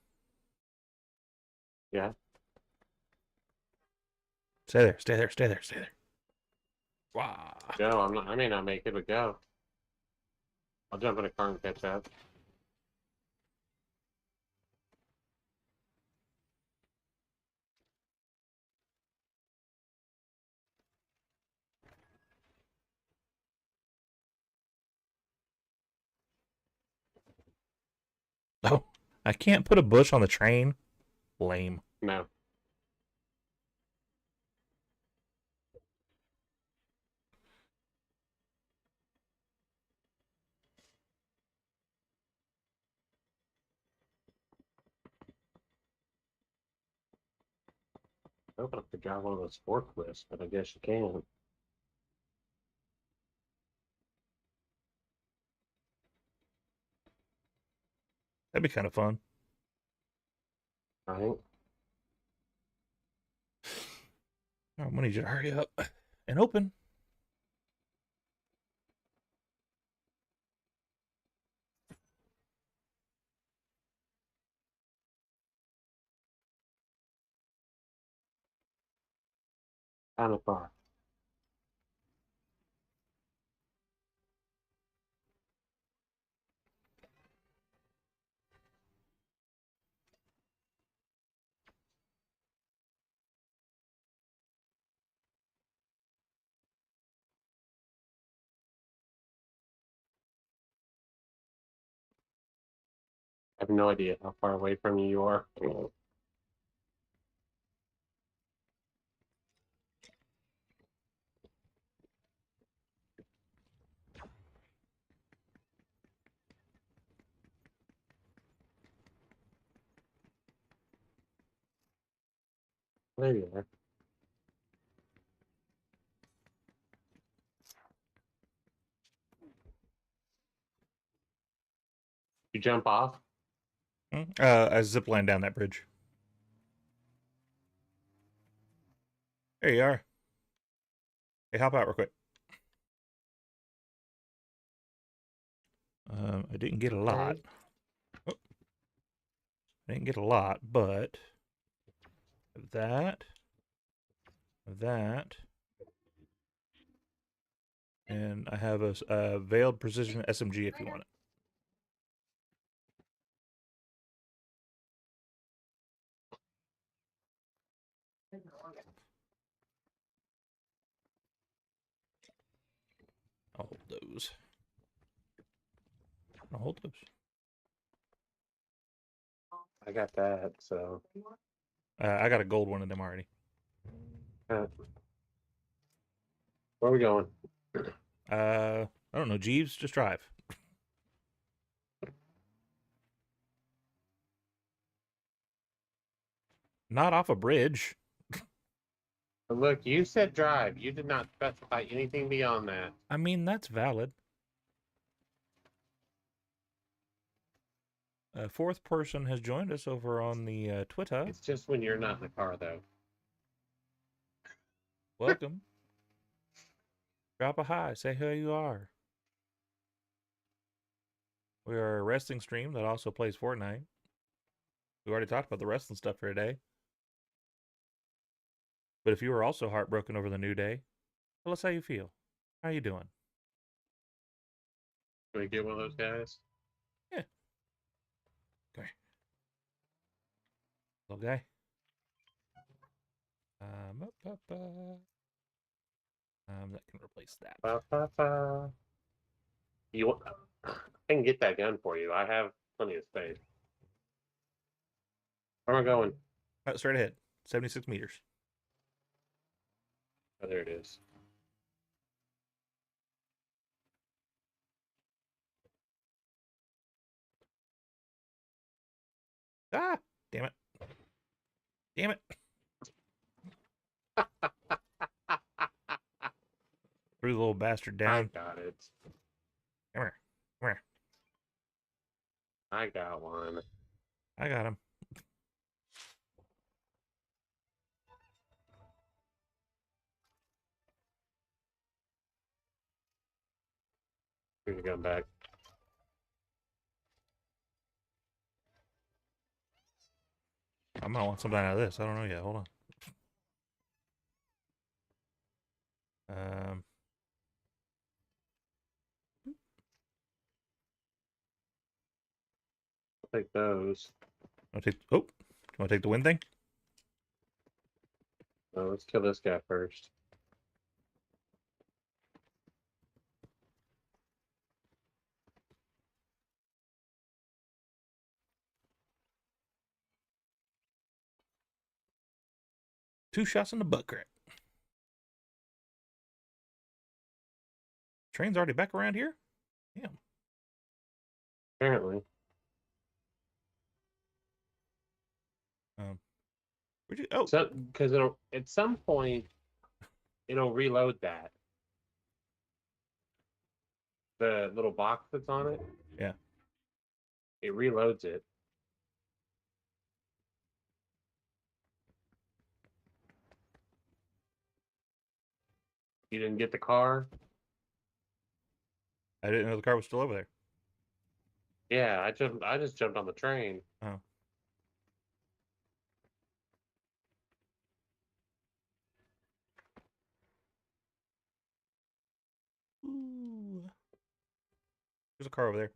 Yeah. Stay there, stay there, stay there, stay there. Wow. Go. I may not make it, but go. I'll jump in a car and catch up. Oh, I can't put a bush on the train. Lame. No. I hope I could drive one of those forklifts, but I guess you can't. That'd be kind of fun. Right? Oh, I'm gonna need you to hurry up and open. Kind of far. I have no idea how far away from you are. There you are. You jump off? I zipline down that bridge. There you are. Hey, hop out real quick. I didn't get a lot. Oh, I didn't get a lot, but that, and I have a veiled precision SMG if you want it. I'll hold those. I'll hold those. I got that, so. I got a gold one of them already. Where are we going? I don't know, Jeeves, just drive. Not off a bridge. Look, you said drive. You did not specify anything beyond that. I mean, that's valid. A fourth person has joined us over on the Twitter. It's just when you're not in the car, though. Welcome. Drop a hi. Say who you are. We are a wrestling stream that also plays Fortnite. We already talked about the wrestling stuff for today. But if you were also heartbroken over the New Day, tell us how you feel. How you doing? Can we get one of those guys? Yeah. Come here. Little guy. That can replace that. You, I can get that gun for you. I have plenty of space. Where am I going? Straight ahead. 76 meters. Oh, there it is. Ah! Damn it. Damn it. Threw the little bastard down. I got it. Come here. Come here. I got one. I got him. Bring the gun back. I might want something out of this. I don't know yet. Hold on. take those. I'll take. Oh, you want to take the wind thing? Oh, let's kill this guy first. Two shots in the butt crack. Train's already back around here? Damn. Apparently. Where'd you? Oh, So, because it'll at some point it'll reload that. The little box that's on it. Yeah. It reloads it. You didn't get the car? I didn't know the car was still over there. Yeah, I just jumped on the train. Oh. Ooh. There's a car over there.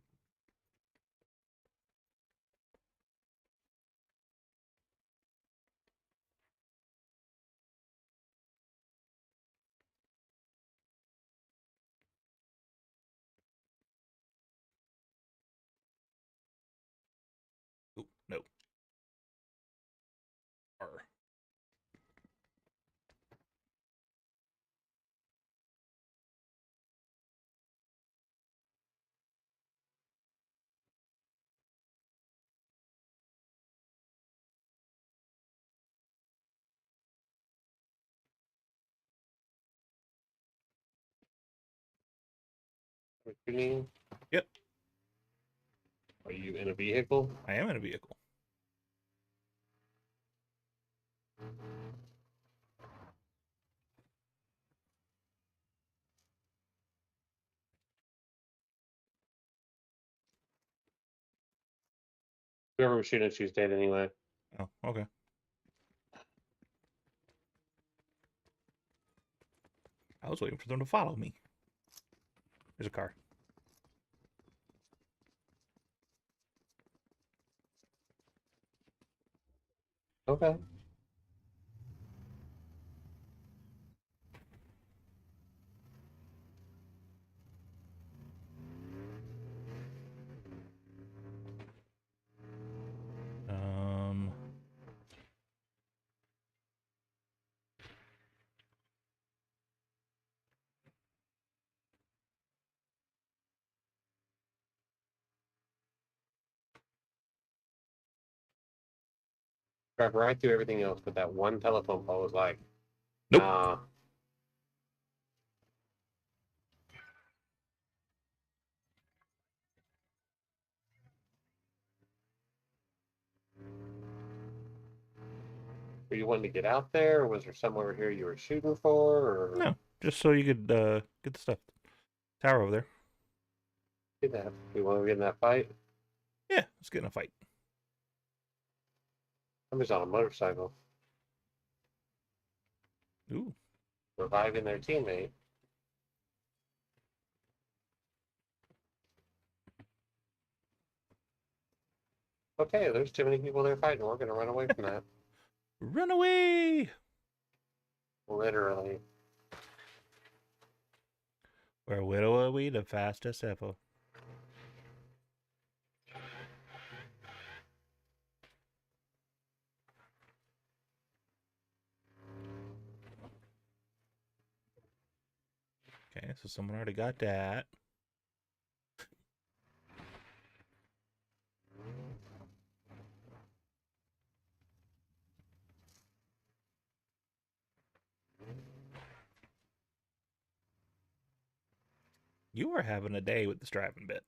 Ooh, no. Car. What you mean? Yep, Are you in a vehicle? I am in a vehicle. Whoever was shooting, she's dead anyway. Oh, okay. I was waiting for them to follow me. There's a car. Okay. Um, Drive right through everything else, but that one telephone pole was like, Nope. nah. Were you wanting to get out there, or was there somewhere here you were shooting for, or No, just so you could get the stuff. Tower over there. do that? We want to get in that fight? Yeah, let's get in a fight. Somebody's on a motorcycle, Ooh, reviving their teammate. Okay, there's too many people there fighting. We're gonna run away from that. run away! Literally. Where widow are we the fastest ever? Okay, so someone already got that. You are having a day with this driving bit.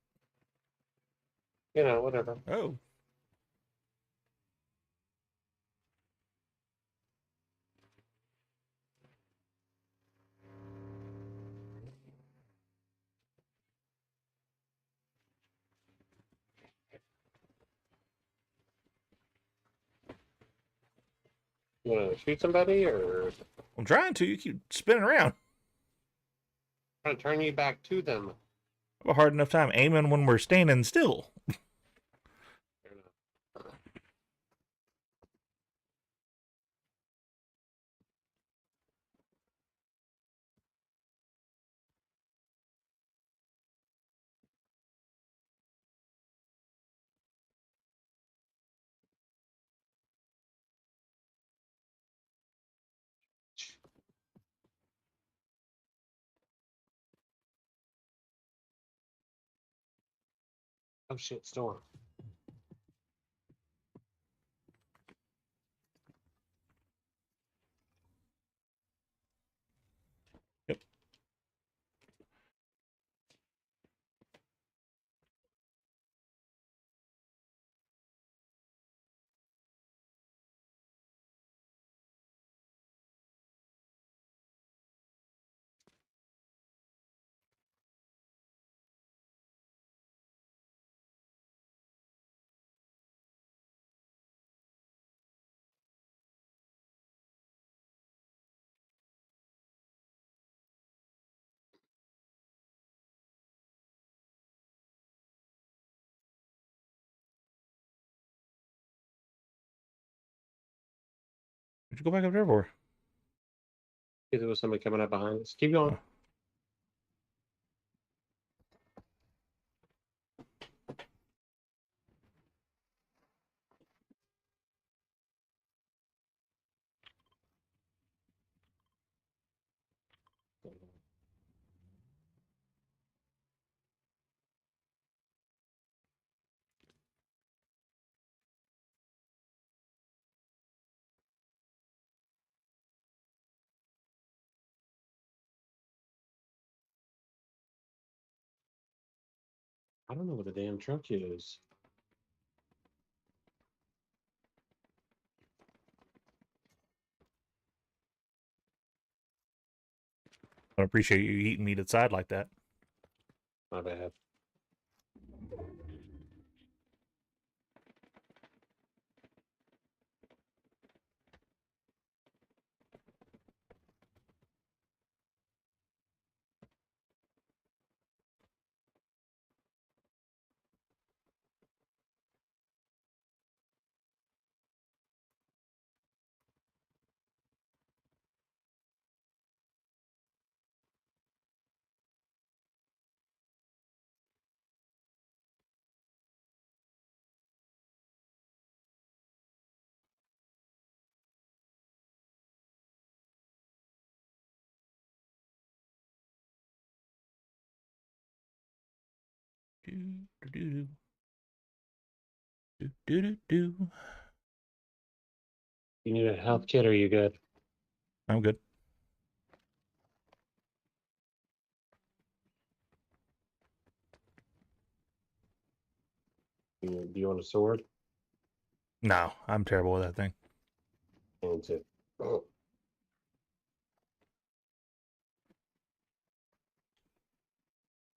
You know, whatever. Oh. You want to shoot somebody, or I'm trying to. You keep spinning around. trying to turn you back to them? I have a hard enough time aiming when we're standing still. Fair enough. Oh shit, storm. Yep. What'd you go back up there for? There was somebody coming up behind us. Keep going. Oh. I don't know what the damn truck is. I appreciate you eating meat inside like that. My bad. Do, do, do, do, do, do, do. You need a health kit or you good? I'm good. Do you want a sword? No, I'm terrible with that thing. And to, oh,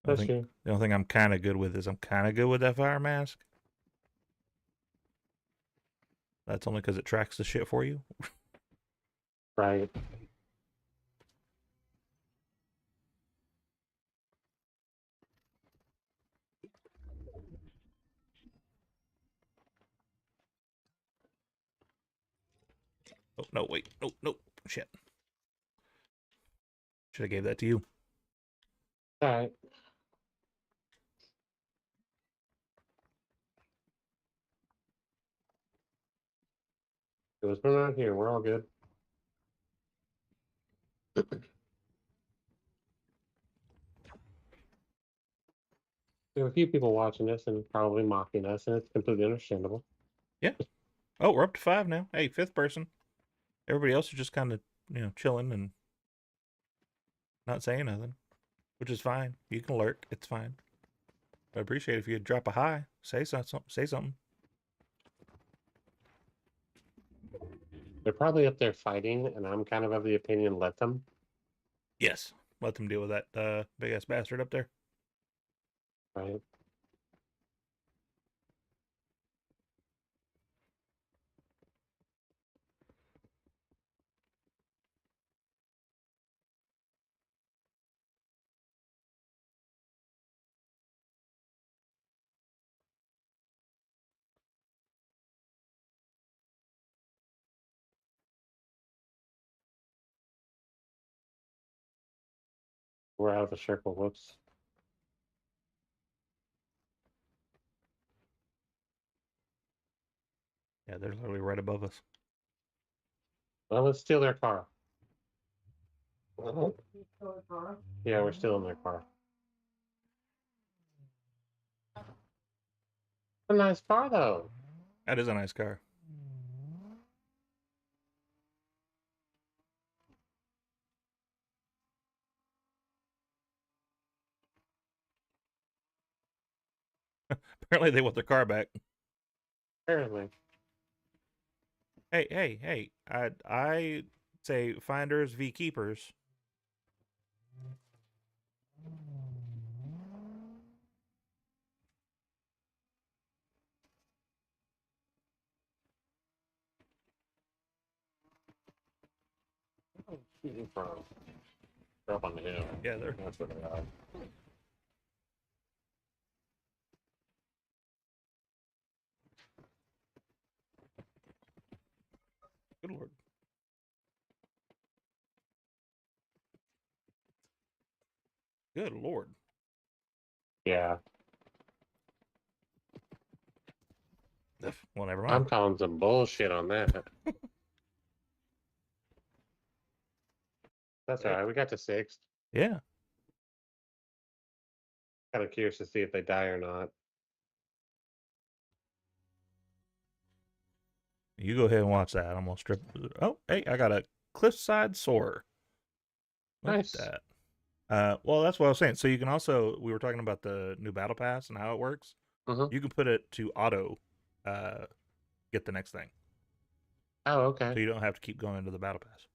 I that's think true. the only thing I'm kind of good with is I'm kind of good with that fire mask. That's only because it tracks the shit for you. Right. Oh no, wait, no, no, shit. Should have gave that to you. All right. What's going on here? We're all good. There are a few people watching this and probably mocking us, and it's completely understandable. Yeah. Oh, we're up to 5 now. Hey, 5th person. Everybody else is just kind of, chilling and not saying nothing, which is fine. You can lurk. It's fine. I appreciate if you drop a hi. Say something. Say something. They're probably up there fighting, and I'm kind of the opinion let them. Yes. Let them deal with that big ass bastard up there. Right. We're out of the circle. Whoops. Yeah, they're literally right above us. Well, let's steal their car. So it's wrong. Yeah, we're still in their car. A nice car, though. That is a nice car. Apparently, they want their car back. Apparently. Hey! I say finders v keepers. Where are they shooting from? They're up on the hill. Yeah, they're. That's where they are. Good lord. Good lord. Yeah. Well, never I'm mind. calling some bullshit on that. That's all right. We got to 6th. Yeah. Kind of curious to see if they die or not. You go ahead and watch that. I'm gonna strip. Oh, hey, I got a cliffside soarer. Look Nice. at that. Well, that's what I was saying. So you can also, we were talking about the new battle pass and how it works. Mhm. You can put it to auto, get the next thing, Oh, okay. so you don't have to keep going into the battle pass.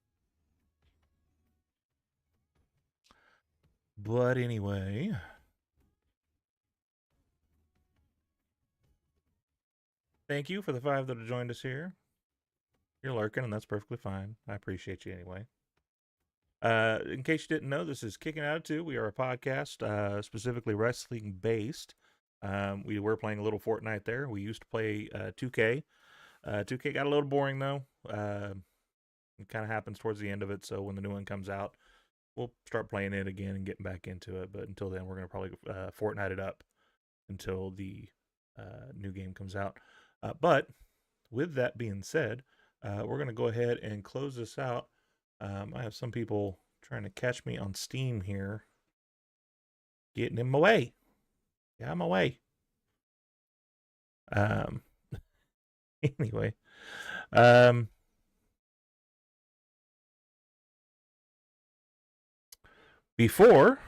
But anyway, thank you for the 5 that have joined us here. You're lurking, and that's perfectly fine. I appreciate you anyway. In case you didn't know, this is Kicking Out of 2. We are a podcast specifically wrestling based. We were playing a little Fortnite there. We used to play 2K. 2K got a little boring though. It kind of happens towards the end of it. So when the new one comes out, we'll start playing it again and getting back into it. But until then, we're going to probably Fortnite it up until the new game comes out. But with that being said, we're going to go ahead and close this out. I have some people trying to catch me on Steam here. Getting in my way. Yeah, I'm away. Anyway. Before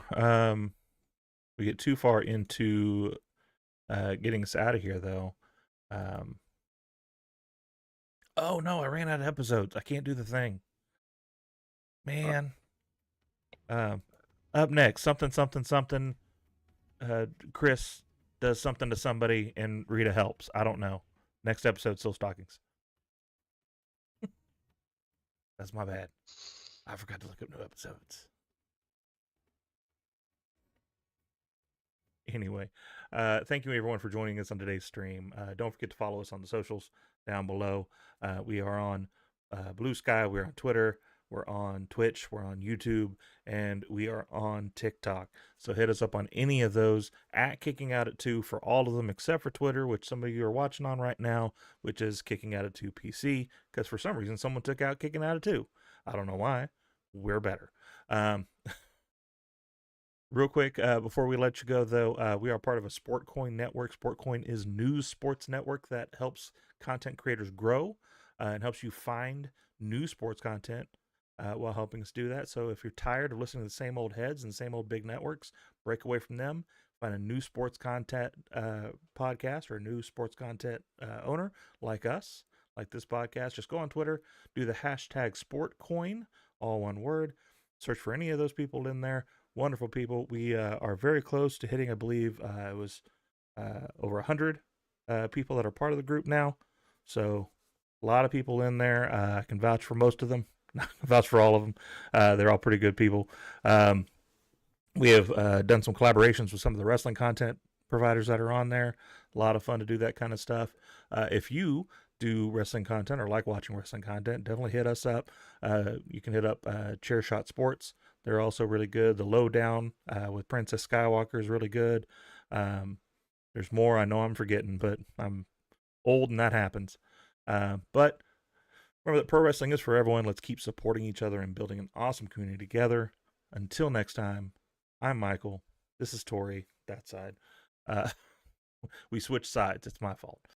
we get too far into getting us out of here, though. Oh no, I ran out of episodes. I can't do the thing. Man. Up next, something. Chris does something to somebody and Rita helps. I don't know. Next episode, still stockings. That's my bad. I forgot to look up new episodes. Anyway, thank you everyone for joining us on today's stream. Don't forget to follow us on the socials down below. We are on BlueSky. We're on Twitter. We're on Twitch. We're on YouTube. And we are on TikTok. So hit us up on any of those at Kicking Out at 2 for all of them except for Twitter, which some of you are watching on right now, which is Kicking Out at 2 PC. Because for some reason, someone took out Kicking Out at 2. I don't know why. We're better. Real quick, before we let you go, though, we are part of a SportCoin network. SportCoin is news sports network that helps content creators grow and helps you find new sports content while helping us do that. So if you're tired of listening to the same old heads and the same old big networks, break away from them, find a new sports content podcast or a new sports content owner like us, like this podcast. Just go on Twitter, do the hashtag SportCoin, all one word. Search for any of those people in there. Wonderful people. We are very close to hitting, I believe, it was over 100 people that are part of the group now. So a lot of people in there. I can vouch for most of them. Not vouch for all of them. They're all pretty good people. We have done some collaborations with some of the wrestling content providers that are on there. A lot of fun to do that kind of stuff. If you do wrestling content or like watching wrestling content, definitely hit us up. You can hit up Chairshot Sports. They're also really good. The Lowdown with Princess Skywalker is really good. There's more I know I'm forgetting, but I'm old and that happens. But remember that pro wrestling is for everyone. Let's keep supporting each other and building an awesome community together. Until next time, I'm Michael. This is Tori, that side. We switched sides. It's my fault.